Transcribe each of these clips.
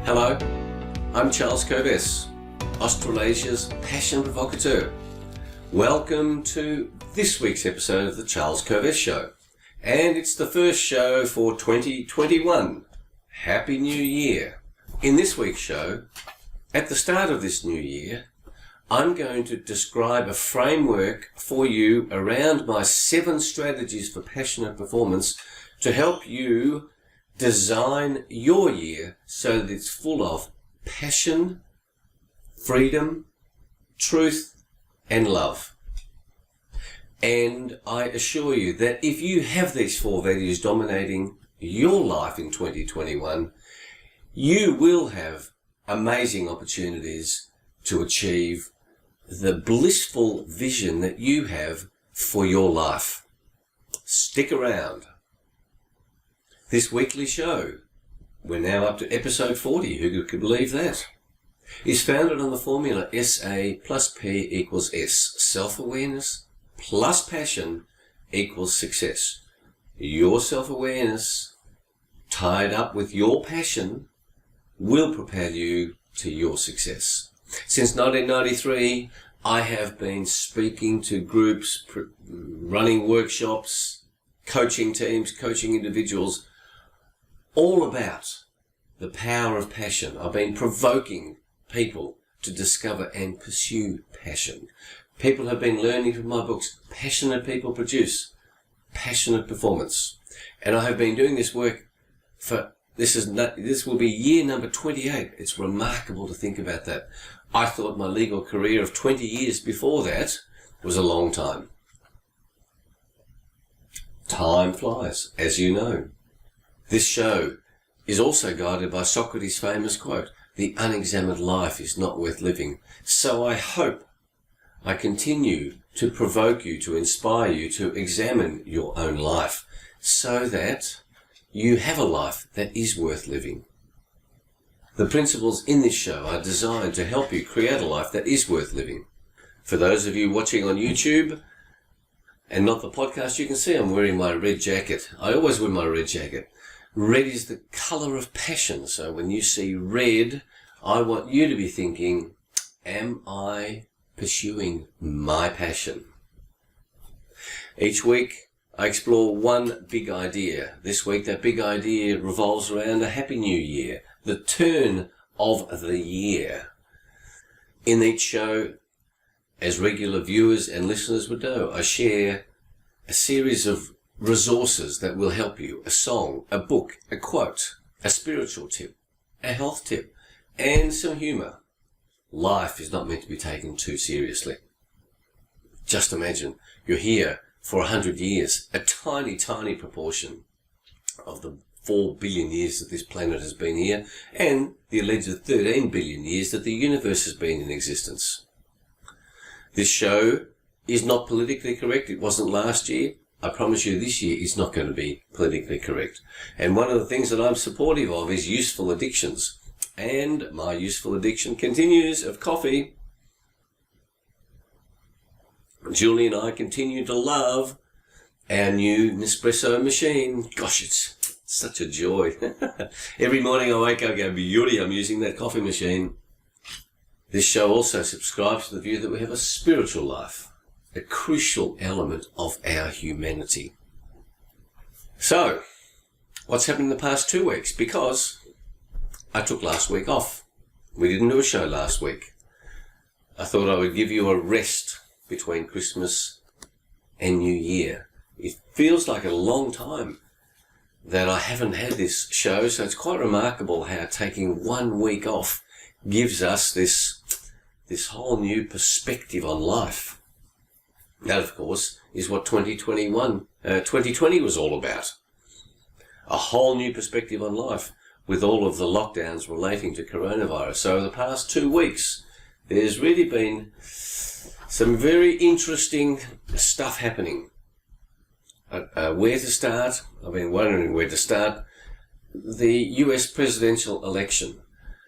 Hello, I'm Charles Kovess, Australasia's passion provocateur. Welcome to this week's episode of the Charles Kovess Show. And it's the first show for 2021. Happy New Year. In this week's show, at the start of this new year, I'm going to describe a framework for you around my 7 strategies for passionate performance to help you design your year so that it's full of passion, freedom, truth, and love. And I assure you that if you have these 4 values dominating your life in 2021, you will have amazing opportunities to achieve the blissful vision that you have for your life. Stick around. This weekly show, we're now up to episode 40, who could believe that, is founded on the formula SA plus P equals S. Self-awareness plus passion equals success. Your self-awareness, tied up with your passion, will propel you to your success. Since 1993, I have been speaking to groups, running workshops, coaching teams, coaching individuals, all about the power of passion. I've been provoking people to discover and pursue passion. People have been learning from my books. Passionate people produce passionate performance. And I have been doing this work for, this will be year number 28. It's remarkable to think about that. I thought my legal career of 20 years before that was a long time. Time flies, as you know. This show is also guided by Socrates' famous quote, "The unexamined life is not worth living." So I hope I continue to provoke you, to inspire you to examine your own life so that you have a life that is worth living. The principles in this show are designed to help you create a life that is worth living. For those of you watching on YouTube and not the podcast, you can see I'm wearing my red jacket. I always wear my red jacket. Red is the colour of passion. So when you see red, I want you to be thinking, am I pursuing my passion? Each week, I explore one big idea. This week, that big idea revolves around a happy new year, the turn of the year. In each show, as regular viewers and listeners would know, I share a series of resources that will help you. A song, a book, a quote, a spiritual tip, a health tip, and some humour. Life is not meant to be taken too seriously. Just imagine you're here for 100 years, a tiny, tiny proportion of the 4 billion years that this planet has been here, and the alleged 13 billion years that the universe has been in existence. This show is not politically correct. It wasn't last year. I promise you this year it's not going to be politically correct. And one of the things that I'm supportive of is useful addictions. And my useful addiction continues of coffee. Julie and I continue to love our new Nespresso machine. Gosh, it's such a joy. Every morning I wake up and go, beauty, I'm using that coffee machine. This show also subscribes to the view that we have a spiritual life, a crucial element of our humanity. So, what's happened in the past 2 weeks? Because I took last week off. We didn't do a show last week. I thought I would give you a rest between Christmas and New Year. It feels like a long time that I haven't had this show, so it's quite remarkable how taking 1 week off gives us this whole new perspective on life. That, of course, is what 2020 was all about. A whole new perspective on life with all of the lockdowns relating to coronavirus. So the past 2 weeks, there's really been some very interesting stuff happening. Where to start? I've been wondering where to start. The US presidential election.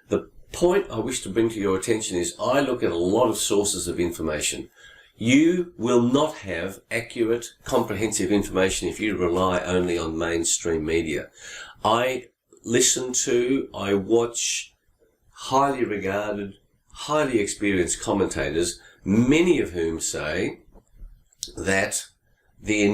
The point I wish to bring to your attention is I look at a lot of sources of information. You will not have accurate, comprehensive information if you rely only on mainstream media. I listen to, I watch highly regarded, highly experienced commentators, many of whom say that the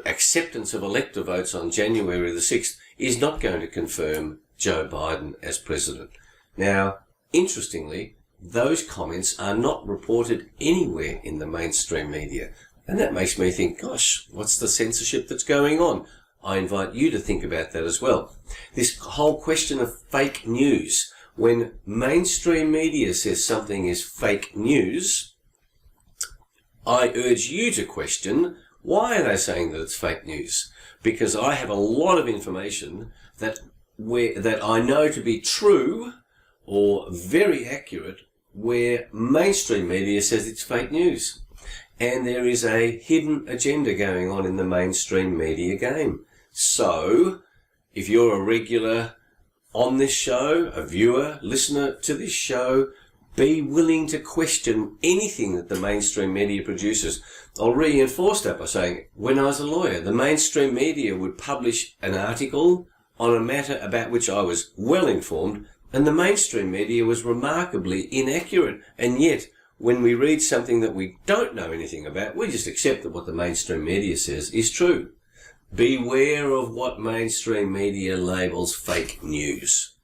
acceptance of elector votes on January the 6th is not going to confirm Joe Biden as president. Now, interestingly, those comments are not reported anywhere in the mainstream media. And that makes me think, gosh, what's the censorship that's going on? I invite you to think about that as well. This whole question of fake news. When mainstream media says something is fake news, I urge you to question, why are they saying that it's fake news? Because I have a lot of information that I know to be true or very accurate, where mainstream media says it's fake news. And there is a hidden agenda going on in the mainstream media game. So, if you're a regular on this show, a viewer, listener to this show, be willing to question anything that the mainstream media produces. I'll reinforce that by saying, when I was a lawyer, the mainstream media would publish an article on a matter about which I was well informed, and the mainstream media was remarkably inaccurate. And yet, when we read something that we don't know anything about, we just accept that what the mainstream media says is true. Beware of what mainstream media labels fake news.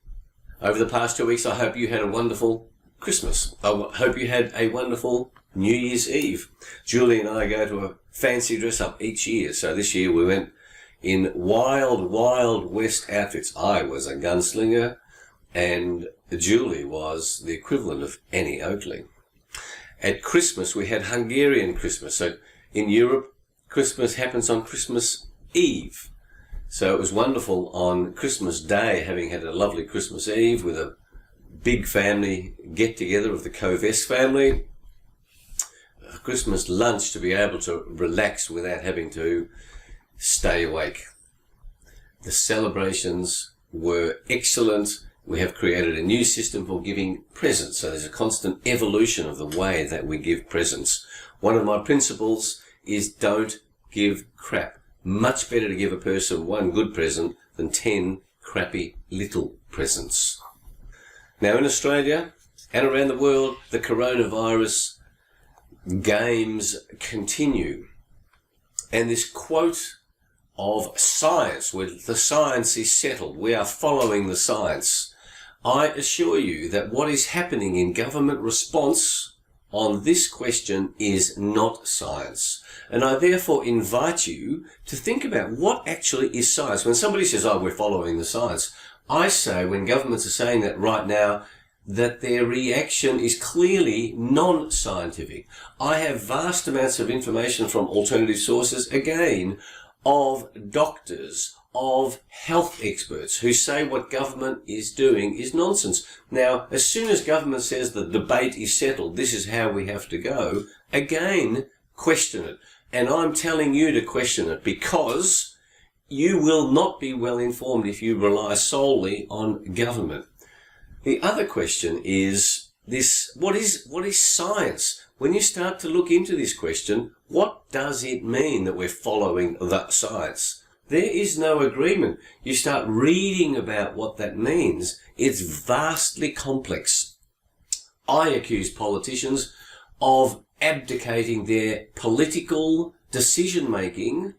Over the past 2 weeks, I hope you had a wonderful Christmas. I hope you had a wonderful New Year's Eve. Julie and I go to a fancy dress-up each year. So this year we went in wild, wild west outfits. I was a gunslinger, and Julie was the equivalent of Annie Oakley. At Christmas, we had Hungarian Christmas. So in Europe, Christmas happens on Christmas Eve. So it was wonderful on Christmas Day, having had a lovely Christmas Eve with a big family get-together of the Koves family. Christmas lunch to be able to relax without having to stay awake. The celebrations were excellent. We have created a new system for giving presents. So there's a constant evolution of the way that we give presents. One of my principles is don't give crap. Much better to give a person one good present than 10 crappy little presents. Now in Australia and around the world, the coronavirus games continue. And this quote of science, where the science is settled, we are following the science. I assure you that what is happening in government response on this question is not science. And I therefore invite you to think about what actually is science. When somebody says, oh, we're following the science, I say, when governments are saying that right now, that their reaction is clearly non-scientific. I have vast amounts of information from alternative sources, again, of doctors, of health experts who say what government is doing is nonsense. Now, as soon as government says the debate is settled, this is how we have to go, again, question it. And I'm telling you to question it, because you will not be well informed if you rely solely on government. The other question is this: what is science? When you start to look into this question, what does it mean that we're following that science? There is no agreement. You start reading about what that means, it's vastly complex. I accuse politicians of abdicating their political decision-making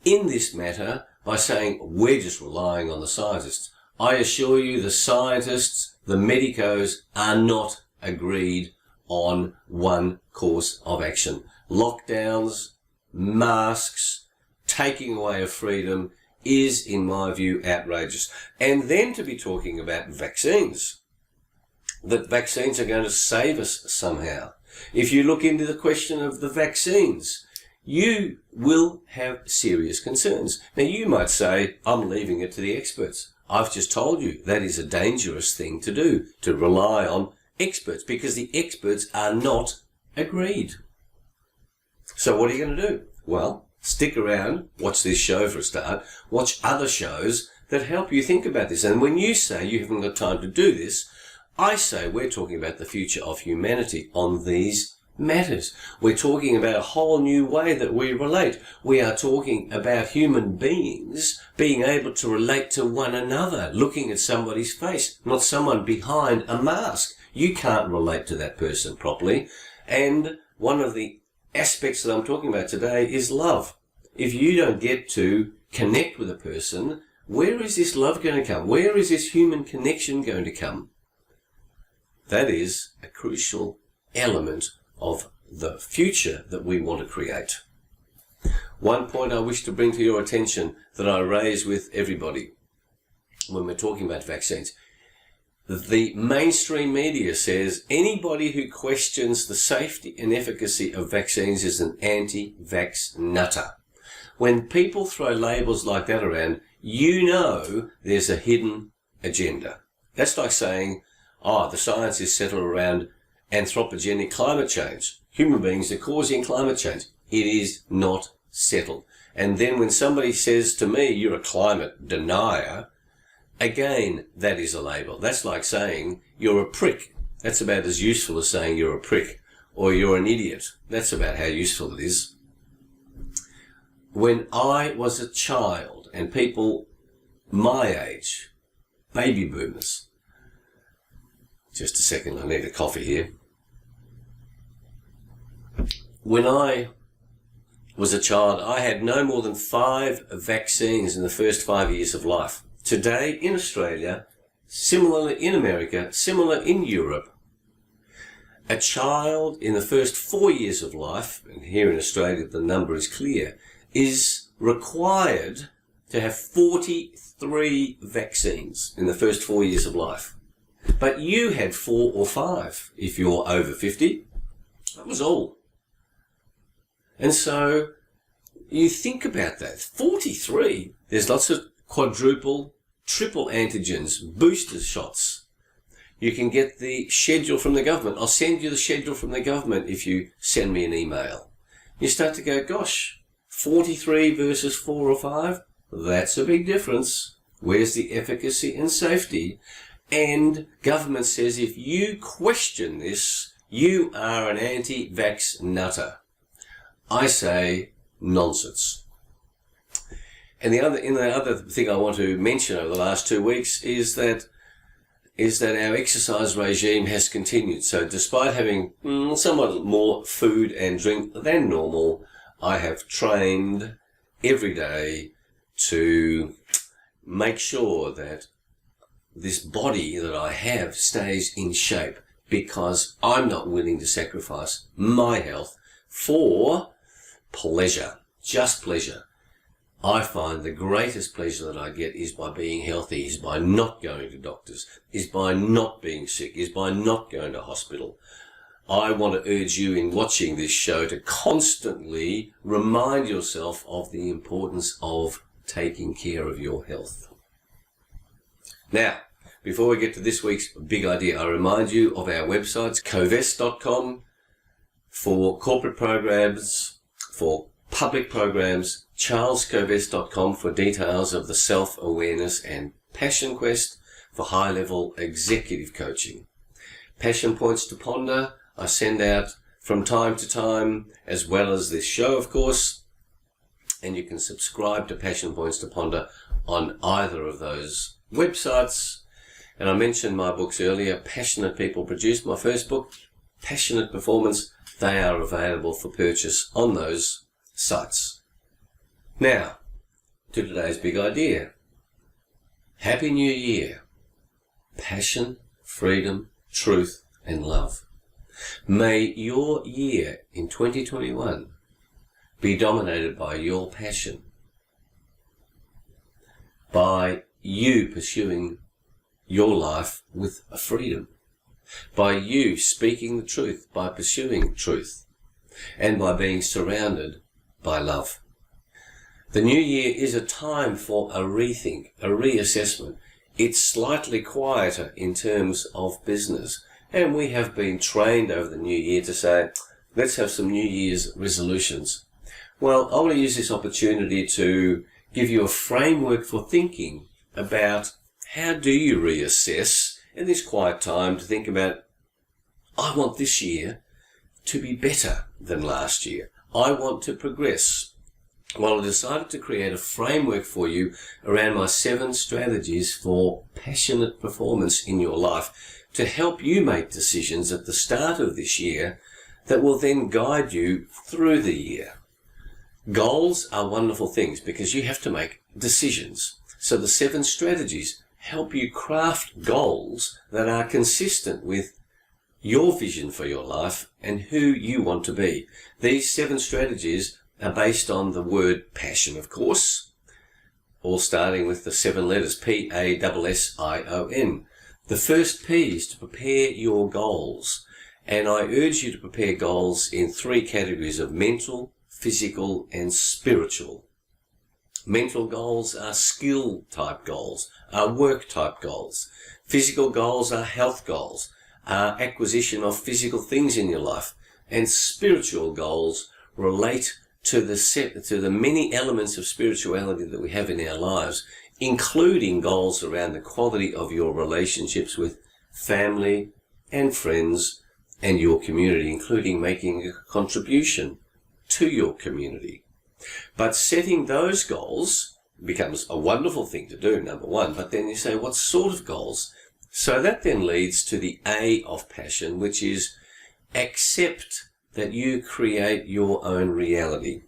in this matter by saying, we're just relying on the scientists. I assure you the scientists, the medicos, are not agreed on one course of action. Lockdowns, masks, taking away of freedom is, in my view, outrageous. And then to be talking about vaccines, that vaccines are going to save us somehow. If you look into the question of the vaccines, you will have serious concerns. Now, you might say, I'm leaving it to the experts. I've just told you that is a dangerous thing to do, to rely on experts, because the experts are not agreed. So what are you going to do? Well, stick around, watch this show for a start, watch other shows that help you think about this. And when you say you haven't got time to do this, I say we're talking about the future of humanity on these matters. We're talking about a whole new way that we relate. We are talking about human beings being able to relate to one another, looking at somebody's face, not someone behind a mask. You can't relate to that person properly. And one of the aspects that I'm talking about today is love. If you don't get to connect with a person, where is this love going to come? Where is this human connection going to come? That is a crucial element of the future that we want to create. One point I wish to bring to your attention that I raise with everybody when we're talking about vaccines. The mainstream media says anybody who questions the safety and efficacy of vaccines is an anti-vax nutter. When people throw labels like that around, you know there's a hidden agenda. That's like saying, the science is settled around anthropogenic climate change. Human beings are causing climate change. It is not settled. And then when somebody says to me, you're a climate denier, again, that is a label. That's like saying you're a prick. That's about as useful as saying you're a prick. Or you're an idiot. That's about how useful it is. When I was a child, and people my age, baby boomers, just a second, I need a coffee here. When I was a child, I had no more than 5 vaccines in the first 5 years of life. Today, in Australia, similarly in America, similar in Europe, a child in the first 4 years of life, and here in Australia the number is clear, is required to have 43 vaccines in the first 4 years of life. But you had 4 or 5 if you're over 50. That was all. And so you think about that. 43. There's lots of quadruple, triple antigens, booster shots. You can get the schedule from the government. I'll send you the schedule from the government if you send me an email. You start to go, gosh, 43 versus 4 or 5? That's a big difference. Where's the efficacy and safety? And government says if you question this, you are an anti-vax nutter. I say nonsense. And the other thing I want to mention over the last 2 weeks is that our exercise regime has continued. So despite having somewhat more food and drink than normal, I have trained every day to make sure that this body that I have stays in shape, because I'm not willing to sacrifice my health for pleasure, just pleasure. I find the greatest pleasure that I get is by being healthy, is by not going to doctors, is by not being sick, is by not going to hospital. I want to urge you in watching this show to constantly remind yourself of the importance of taking care of your health. Now, before we get to this week's big idea, I remind you of our websites, covest.com for corporate programs, for public programs, charlescovest.com for details of the self-awareness, and Passion Quest for high-level executive coaching. Passion Points to Ponder I send out from time to time, as well as this show, of course, and you can subscribe to Passion Points to Ponder on either of those websites. And I mentioned my books earlier. Passionate People produced my first book, Passionate Performance. They are available for purchase on those sites. Now, to today's big idea. Happy New Year. Passion, freedom, truth, and love. May your year in 2021 be dominated by your passion, by you pursuing your life with a freedom, by you speaking the truth, by pursuing truth, and by being surrounded by love. The new year is a time for a rethink, a reassessment. It's slightly quieter in terms of business, and we have been trained over the new year to say, let's have some New Year's resolutions. Well, I want to use this opportunity to give you a framework for thinking about how do you reassess in this quiet time to think about, I want this year to be better than last year. I want to progress. Well, I decided to create a framework for you around my 7 strategies for passionate performance in your life to help you make decisions at the start of this year that will then guide you through the year. Goals are wonderful things because you have to make decisions. So the 7 strategies help you craft goals that are consistent with your vision for your life and who you want to be. These 7 strategies are based on the word passion, of course, all starting with the 7 letters, Passion. The first P is to prepare your goals. And I urge you to prepare goals in 3 categories of mental, physical, and spiritual. Mental goals are skill type goals, are work type goals. Physical goals are health goals, are acquisition of physical things in your life. And spiritual goals relate to the many elements of spirituality that we have in our lives, including goals around the quality of your relationships with family and friends and your community, including making a contribution to your community. But setting those goals becomes a wonderful thing to do, number one, but then you say, what sort of goals? So that then leads to the A of passion, which is accept that you create your own reality.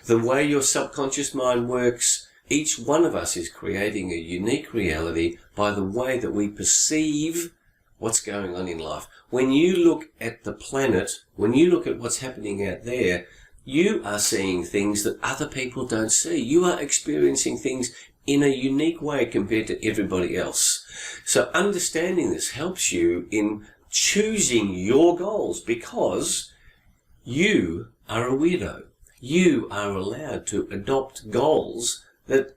The way your subconscious mind works, each one of us is creating a unique reality by the way that we perceive what's going on in life. When you look at the planet, when you look at what's happening out there, you are seeing things that other people don't see. You are experiencing things in a unique way compared to everybody else. So understanding this helps you in choosing your goals because you are a weirdo. You are allowed to adopt goals that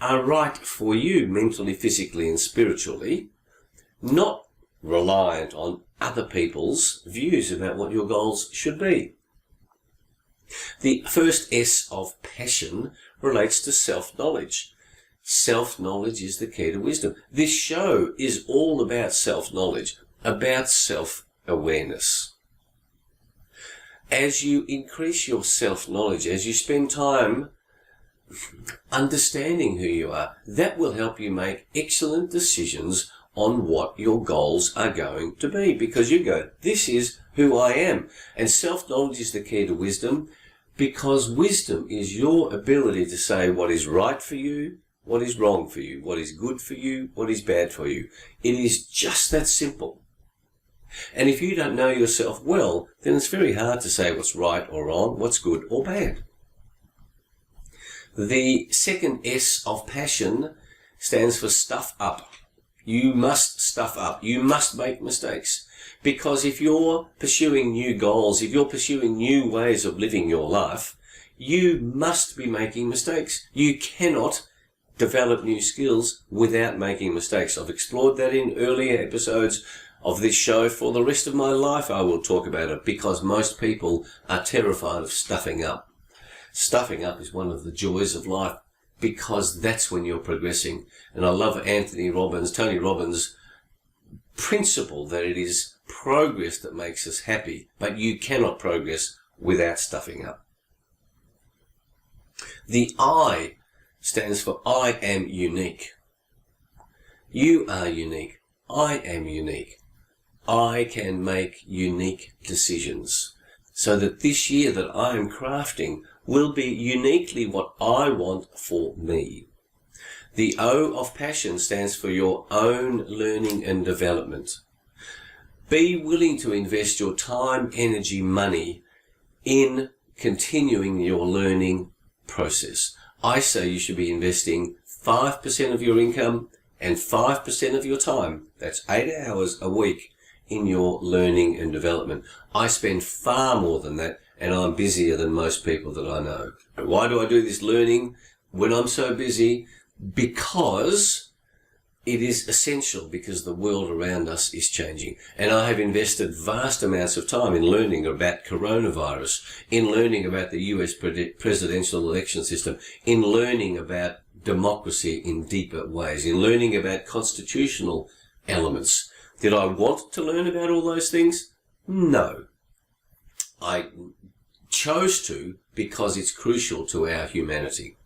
are right for you mentally, physically, and spiritually, not reliant on other people's views about what your goals should be. The first S of passion relates to self-knowledge. Self-knowledge is the key to wisdom. This show is all about self-knowledge, about self-awareness. As you increase your self-knowledge, as you spend time understanding who you are, that will help you make excellent decisions on what your goals are going to be, because you go, this is who I am. And self-knowledge is the key to wisdom, because wisdom is your ability to say what is right for you, what is wrong for you, what is good for you, what is bad for you. It is just that simple. And if you don't know yourself well, then it's very hard to say what's right or wrong, what's good or bad. The second S of passion stands for stuff up. You must stuff up. You must make mistakes. Because if you're pursuing new goals, if you're pursuing new ways of living your life, you must be making mistakes. You cannot develop new skills without making mistakes. I've explored that in earlier episodes of this show. For the rest of my life I will talk about it, because most people are terrified of stuffing up. Stuffing up is one of the joys of life, because that's when you're progressing. And I love Tony Robbins' principle that it is progress that makes us happy, but you cannot progress without stuffing up. The I stands for I am unique. You are unique. I am unique. I can make unique decisions, so that this year that I am crafting will be uniquely what I want for me. The O of passion stands for your own learning and development. Be willing to invest your time, energy, money in continuing your learning process. I say you should be investing 5% of your income and 5% of your time, that's 8 hours a week, in your learning and development. I spend far more than that, and I'm busier than most people that I know. Why do I do this learning when I'm so busy? Because it is essential, because the world around us is changing. And I have invested vast amounts of time in learning about coronavirus, in learning about the US presidential election system, in learning about democracy in deeper ways, in learning about constitutional elements. Did I want to learn about all those things? No. I chose to because it's crucial to our humanity.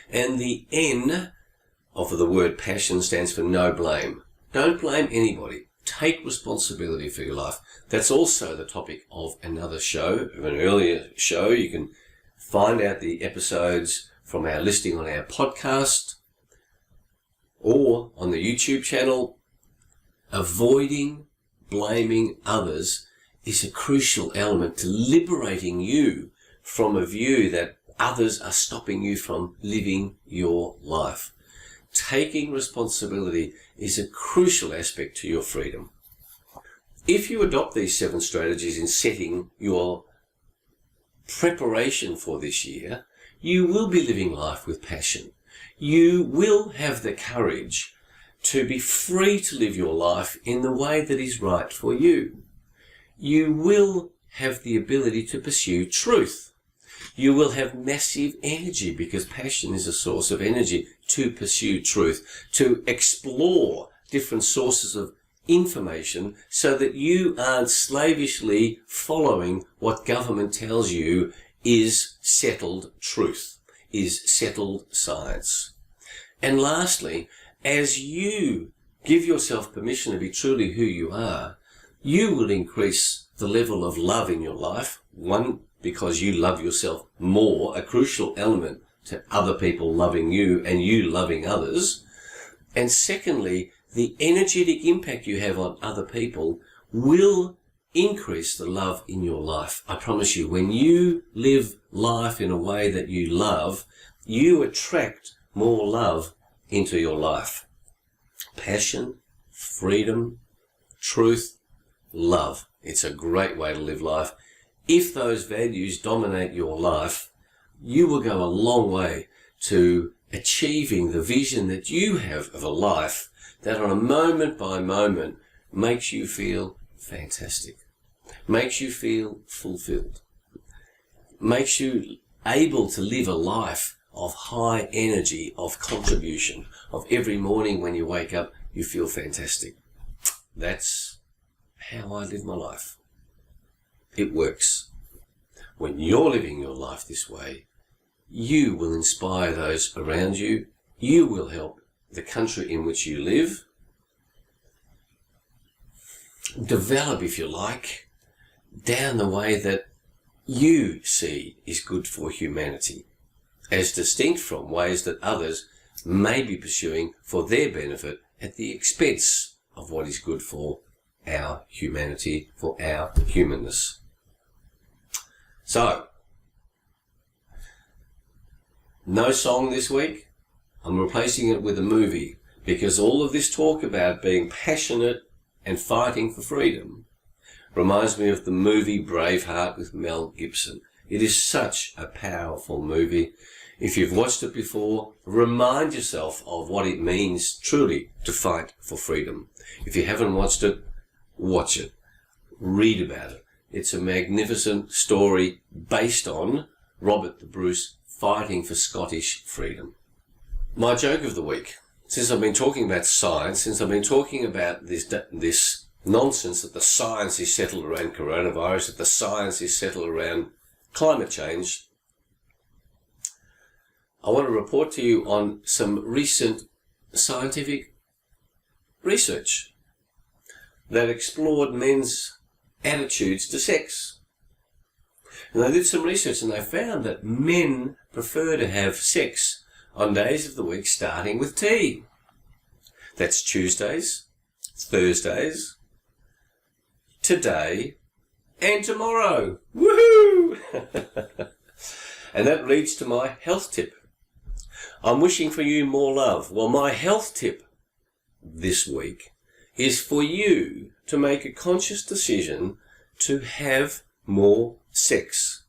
And the N of the word passion stands for no blame. Don't blame anybody. Take responsibility for your life. That's also the topic of another show, of an earlier show. You can find out the episodes from our listing on our podcast or on the YouTube channel. Avoiding blaming others is a crucial element to liberating you from a view that others are stopping you from living your life. Taking responsibility is a crucial aspect to your freedom. If you adopt these 7 strategies in setting your preparation for this year, you will be living life with passion. You will have the courage to be free to live your life in the way that is right for you. You will have the ability to pursue truth. You will have massive energy because passion is a source of energy to pursue truth, to explore different sources of information so that you aren't slavishly following what government tells you is settled truth, is settled science. And lastly, as you give yourself permission to be truly who you are, you will increase the level of love in your life. One, because you love yourself more, a crucial element to other people loving you and you loving others. And secondly, the energetic impact you have on other people will increase the love in your life. I promise you, when you live life in a way that you love, you attract more love into your life. Passion, freedom, truth, love. It's a great way to live life. If those values dominate your life, you will go a long way to achieving the vision that you have of a life that on a moment by moment makes you feel fantastic, makes you feel fulfilled, makes you able to live a life of high energy, of contribution, of every morning when you wake up, you feel fantastic. That's how I live my life. It works. When you're living your life this way, you will inspire those around you. You will help the country in which you live develop, if you like, down the way that you see is good for humanity, as distinct from ways that others may be pursuing for their benefit at the expense of what is good for our humanity, for our humanness. So, no song this week. I'm replacing it with a movie because all of this talk about being passionate and fighting for freedom reminds me of the movie Braveheart with Mel Gibson. It is such a powerful movie. If you've watched it before, remind yourself of what it means truly to fight for freedom. If you haven't watched it, watch it. Read about it. It's a magnificent story based on Robert the Bruce fighting for Scottish freedom. My joke of the week. Since I've been talking about science, since I've been talking about this nonsense that the science is settled around coronavirus, that the science is settled around climate change, I want to report to you on some recent scientific research that explored men's attitudes to sex. And they did some research and they found that men prefer to have sex on days of the week starting with T. That's Tuesdays, Thursdays, today, and tomorrow. Woohoo! And that leads to my health tip. I'm wishing for you more love. Well, my health tip this week is for you to make a conscious decision to have more sex.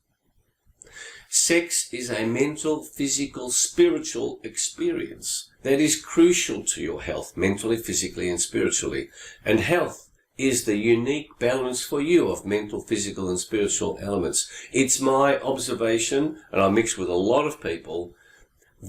Sex is a mental, physical, spiritual experience that is crucial to your health, mentally, physically, and spiritually. And health is the unique balance for you of mental, physical, and spiritual elements. It's my observation, and I mix with a lot of people,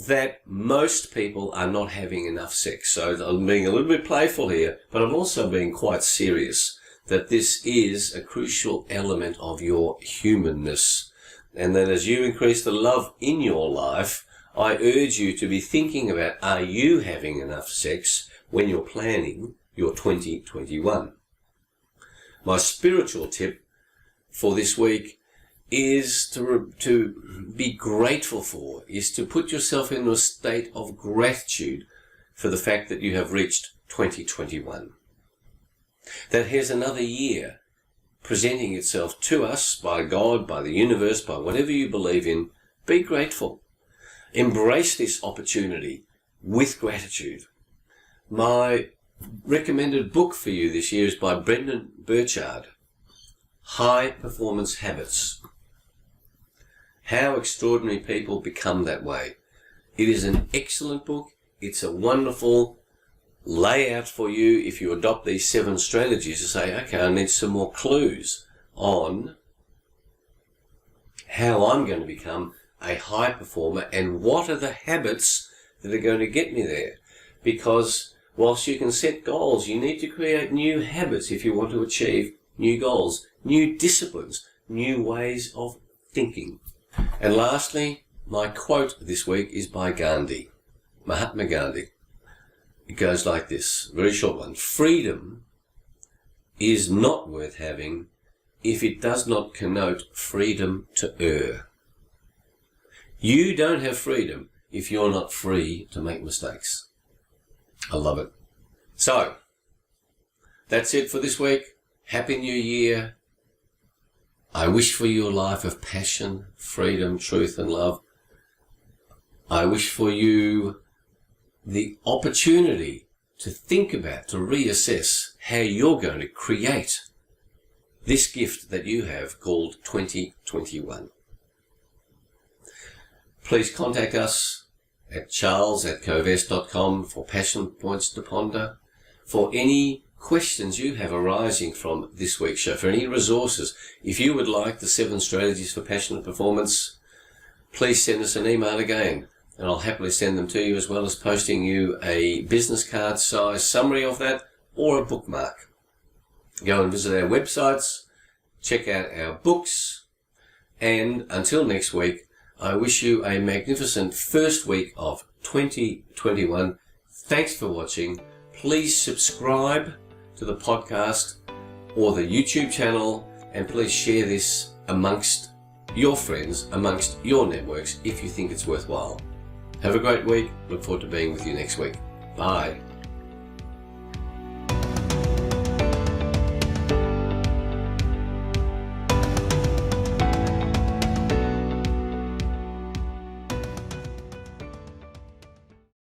that most people are not having enough sex. So I'm being a little bit playful here, but I'm also being quite serious. that this is a crucial element of your humanness, and that as you increase the love in your life, I urge you to be thinking about, are you having enough sex when you're planning your 2021? My spiritual tip for this week is to be grateful for, is to put yourself in a state of gratitude for the fact that you have reached 2021. That here's another year presenting itself to us by God, by the universe, by whatever you believe in. Be grateful. Embrace this opportunity with gratitude. My recommended book for you this year is by Brendon Burchard, High Performance Habits. How extraordinary people become that way. It is an excellent book. It's a wonderful layout for you if you adopt these 7 strategies to say, okay, I need some more clues on how I'm going to become a high performer and what are the habits that are going to get me there. Because whilst you can set goals, you need to create new habits if you want to achieve new goals, new disciplines, new ways of thinking. And lastly, my quote this week is by Gandhi, Mahatma Gandhi. It goes like this, very short one. Freedom is not worth having if it does not connote freedom to err. You don't have freedom if you're not free to make mistakes. I love it. So, that's it for this week. Happy New Year. I wish for you a life of passion, freedom, truth and love. I wish for you the opportunity to think about, to reassess how you're going to create this gift that you have called 2021. Please contact us at charles@covest.com for passion points to ponder, for any questions you have arising from this week's show, for any resources. If you would like the 7 strategies for passionate performance, please send us an email again, and I'll happily send them to you, as well as posting you a business card size summary of that or a bookmark. Go and visit our websites, check out our books, and until next week, I wish you a magnificent first week of 2021. Thanks for watching. Please subscribe to the podcast or the YouTube channel, and please share this amongst your friends, amongst your networks, if you think it's worthwhile. Have a great week. Look forward to being with you next week. Bye.